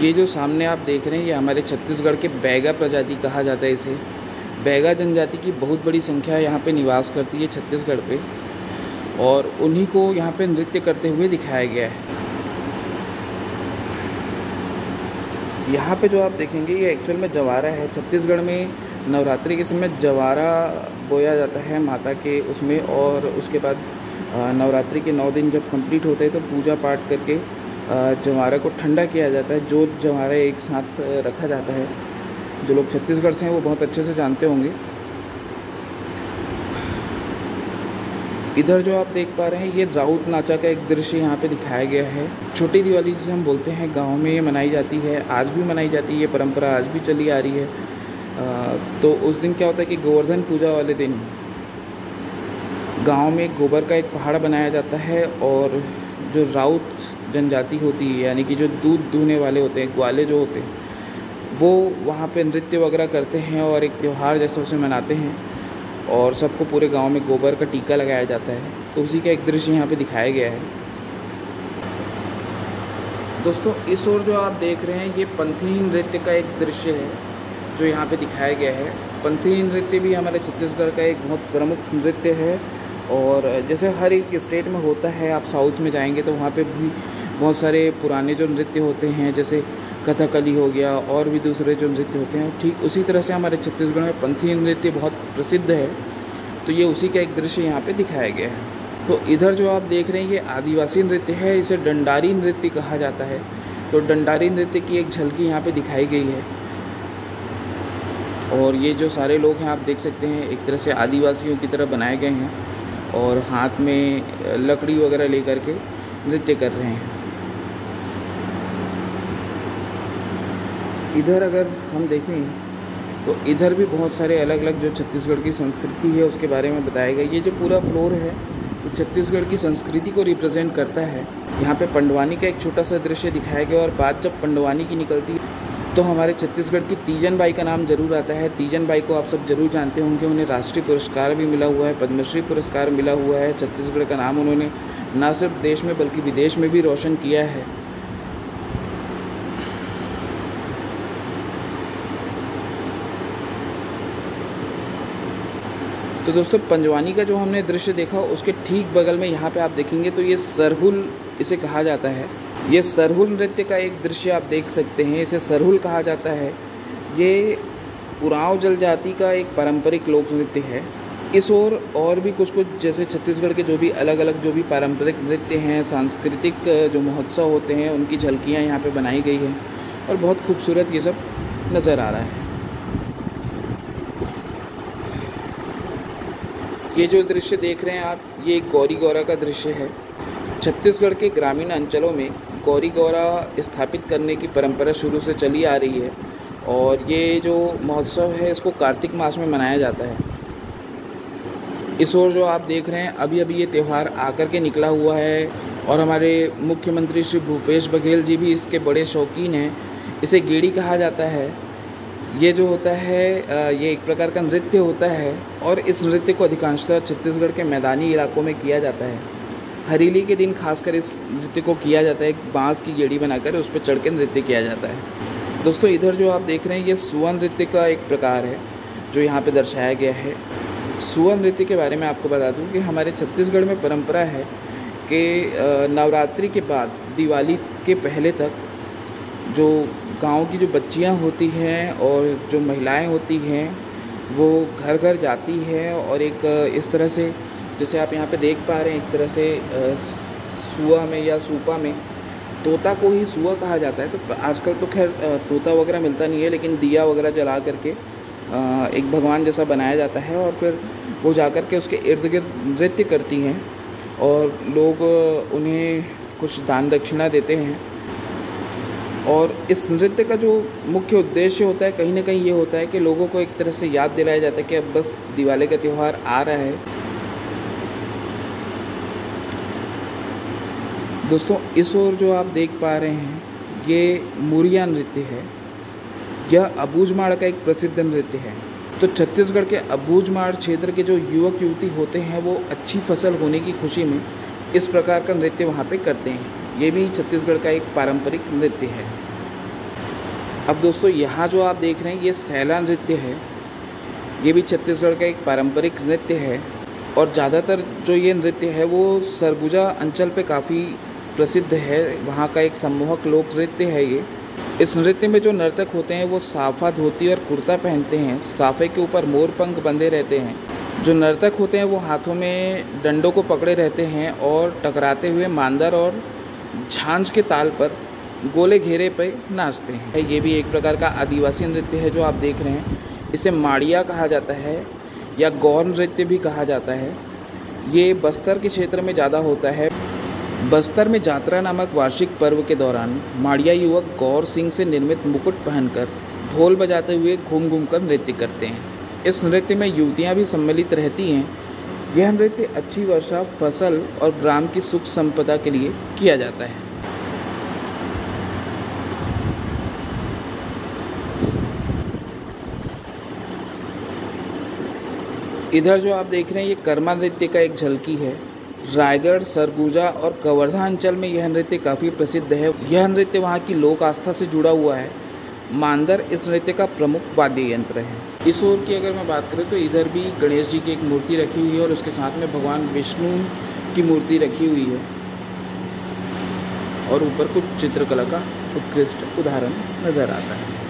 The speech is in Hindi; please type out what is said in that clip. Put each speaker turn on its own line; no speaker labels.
ये जो सामने आप देख रहे हैं ये हमारे छत्तीसगढ़ के बैगा प्रजाति कहा जाता है इसे। बैगा जनजाति की बहुत बड़ी संख्या यहाँ पे निवास करती है छत्तीसगढ़ पे, और उन्हीं को यहाँ पे नृत्य करते हुए दिखाया गया है। यहाँ पे जो आप देखेंगे ये एक्चुअल में जवारा है। छत्तीसगढ़ में नवरात्रि के समय जवारा बोया जाता है माता के उसमें, और उसके बाद नवरात्रि के 9 दिन जब कंप्लीट होते हैं तो पूजा पाठ करके जवारा को ठंडा किया जाता है। जो जवारा एक साथ रखा जाता है, जो लोग छत्तीसगढ़ से हैं वो बहुत अच्छे से जानते होंगे। इधर जो आप देख पा रहे हैं ये राउत नाचा का एक दृश्य यहाँ पे दिखाया गया है। छोटी दिवाली जिसे हम बोलते हैं, गाँव में ये मनाई जाती है, आज भी मनाई जाती है। ये परंपरा आज भी चली आ रही है। तो उस दिन क्या होता है कि गोवर्धन पूजा वाले दिन गांव में गोबर का एक पहाड़ बनाया जाता है, और जो राउत जनजाति होती है यानी कि जो दूध दूहने वाले होते हैं, ग्वाले जो होते हैं, वो वहाँ पे नृत्य वगैरह करते हैं और एक त्यौहार जैसा उसे मनाते हैं, और सबको पूरे गांव में गोबर का टीका लगाया जाता है। तो उसी का एक दृश्य यहाँ पे दिखाया गया है। दोस्तों इस ओर जो आप देख रहे हैं ये पंथी नृत्य का एक दृश्य है जो यहाँ पे दिखाया गया है। पंथी नृत्य भी हमारे छत्तीसगढ़ का एक बहुत प्रमुख नृत्य है, और जैसे हर एक स्टेट में होता है, आप साउथ में जाएंगे तो वहाँ पे भी बहुत सारे पुराने जो नृत्य होते हैं, जैसे कथकली हो गया और भी दूसरे जो नृत्य होते हैं, ठीक उसी तरह से हमारे छत्तीसगढ़ में पंथी नृत्य बहुत प्रसिद्ध है। तो ये उसी का एक दृश्य यहाँ पे दिखाया गया है। तो इधर जो आप देख रहे हैं ये आदिवासी नृत्य है, इसे डंडारी नृत्य कहा जाता है। तो डंडारी नृत्य की एक झलकी यहाँ पे दिखाई गई है, और ये जो सारे लोग हैं आप देख सकते हैं एक तरह से आदिवासियों की तरह बनाए गए हैं, और हाथ में लकड़ी वगैरह लेकर के नृत्य कर रहे हैं। इधर अगर हम देखें तो इधर भी बहुत सारे अलग अलग जो छत्तीसगढ़ की संस्कृति है उसके बारे में बताया गया। ये जो पूरा फ्लोर है ये छत्तीसगढ़ की संस्कृति को रिप्रेजेंट करता है। यहाँ पे पंडवानी का एक छोटा सा दृश्य दिखाया गया, और बात जब पंडवानी की निकलती है तो हमारे छत्तीसगढ़ की तीजन बाई का नाम जरूर आता है। तीजन बाई को आप सब जरूर जानते होंगे, उन्हें राष्ट्रीय पुरस्कार भी मिला हुआ है, पद्मश्री पुरस्कार मिला हुआ है। छत्तीसगढ़ का नाम उन्होंने न सिर्फ देश में बल्कि विदेश में भी रोशन किया है। तो दोस्तों पंजवानी का जो हमने दृश्य देखा उसके ठीक बगल में यहाँ पे आप देखेंगे तो ये सरहुल इसे कहा जाता है। ये सरहुल नृत्य का एक दृश्य आप देख सकते हैं, इसे सरहुल कहा जाता है। ये उरांव जनजाति का एक पारंपरिक लोक नृत्य है। इस और भी कुछ जैसे छत्तीसगढ़ के जो भी अलग अलग जो भी पारंपरिक नृत्य हैं, सांस्कृतिक जो महोत्सव होते हैं, उनकी झलकियाँ यहाँ पे बनाई गई हैं, और बहुत खूबसूरत ये सब नज़र आ रहा है। ये जो दृश्य देख रहे हैं आप, ये गौरी गौरा का दृश्य है। छत्तीसगढ़ के ग्रामीण अंचलों में गौरी गौरा स्थापित करने की परंपरा शुरू से चली आ रही है, और ये जो महोत्सव है इसको कार्तिक मास में मनाया जाता है। इस ओर जो आप देख रहे हैं अभी अभी ये त्यौहार आकर के निकला हुआ है, और हमारे मुख्यमंत्री श्री भूपेश बघेल जी भी इसके बड़े शौकीन हैं। इसे गेड़ी कहा जाता है। ये जो होता है ये एक प्रकार का नृत्य होता है, और इस नृत्य को अधिकांशतः छत्तीसगढ़ के मैदानी इलाकों में किया जाता है। हरीली के दिन खासकर इस नृत्य को किया जाता है। एक बांस की गेड़ी बनाकर उस पर चढ़ के नृत्य किया जाता है। दोस्तों इधर जो आप देख रहे हैं ये सुआ नृत्य का एक प्रकार है जो यहाँ पे दर्शाया गया है। सुआ नृत्य के बारे में आपको बता दूँ कि हमारे छत्तीसगढ़ में परंपरा है कि नवरात्रि के बाद दिवाली के पहले तक जो गांव की जो बच्चियां होती हैं और जो महिलाएं होती हैं वो घर घर जाती है, और एक इस तरह से जैसे आप यहाँ पे देख पा रहे हैं एक तरह से सुआ में या सूपा में तोता को ही सुआ कहा जाता है। तो आजकल तो खैर तोता वगैरह मिलता नहीं है, लेकिन दिया वगैरह जला करके एक भगवान जैसा बनाया जाता है, और फिर वो जा कर के उसके इर्द गिर्द नृत्य करती हैं, और लोग उन्हें कुछ दान दक्षिणा देते हैं। और इस नृत्य का जो मुख्य उद्देश्य होता है कहीं ना कहीं ये होता है कि लोगों को एक तरह से याद दिलाया जाता है कि अब बस दिवाली का त्यौहार आ रहा है। दोस्तों इस ओर जो आप देख पा रहे हैं ये मुरिया नृत्य है। यह अबूझमाड़ का एक प्रसिद्ध नृत्य है। तो छत्तीसगढ़ के अबूझमाड़ क्षेत्र के जो युवक युवती होते हैं वो अच्छी फसल होने की खुशी में इस प्रकार का नृत्य वहाँ पे करते हैं। ये भी छत्तीसगढ़ का एक पारंपरिक नृत्य है। अब दोस्तों यहाँ जो आप देख रहे हैं ये सैला नृत्य है। ये भी छत्तीसगढ़ का एक पारंपरिक नृत्य है और ज़्यादातर जो ये नृत्य है वो सरगुजा अंचल पे काफ़ी प्रसिद्ध है। वहाँ का एक सम्मोहक लोक नृत्य है ये। इस नृत्य में जो नर्तक होते हैं वो साफा धोती और कुर्ता पहनते हैं। साफे के ऊपर मोर पंख बंधे रहते हैं। जो नर्तक होते हैं वो हाथों में डंडों को पकड़े रहते हैं और टकराते हुए मांदर और झांझ के ताल पर गोले घेरे पे नाचते हैं। ये भी एक प्रकार का आदिवासी नृत्य है जो आप देख रहे हैं। इसे माड़िया कहा जाता है या गौर नृत्य भी कहा जाता है। ये बस्तर के क्षेत्र में ज़्यादा होता है। बस्तर में जात्रा नामक वार्षिक पर्व के दौरान माड़िया युवक गौर सिंह से निर्मित मुकुट पहनकर ढोल बजाते हुए घूम घूम कर नृत्य करते हैं। इस नृत्य में युवतियां भी सम्मिलित रहती हैं। यह नृत्य अच्छी वर्षा, फसल और ग्राम की सुख संपदा के लिए किया जाता है। इधर जो आप देख रहे हैं ये कर्मा नृत्य का एक झलकी है। रायगढ़, सरगुजा और कवर्धा अंचल में यह नृत्य काफ़ी प्रसिद्ध है। यह नृत्य वहाँ की लोक आस्था से जुड़ा हुआ है। मांदर इस नृत्य का प्रमुख वाद्य यंत्र है। इस ओर की अगर मैं बात करूँ तो इधर भी गणेश जी की एक मूर्ति रखी हुई है और उसके साथ में भगवान विष्णु की मूर्ति रखी हुई है और ऊपर कुछ चित्रकला का उत्कृष्ट उदाहरण नज़र आता है।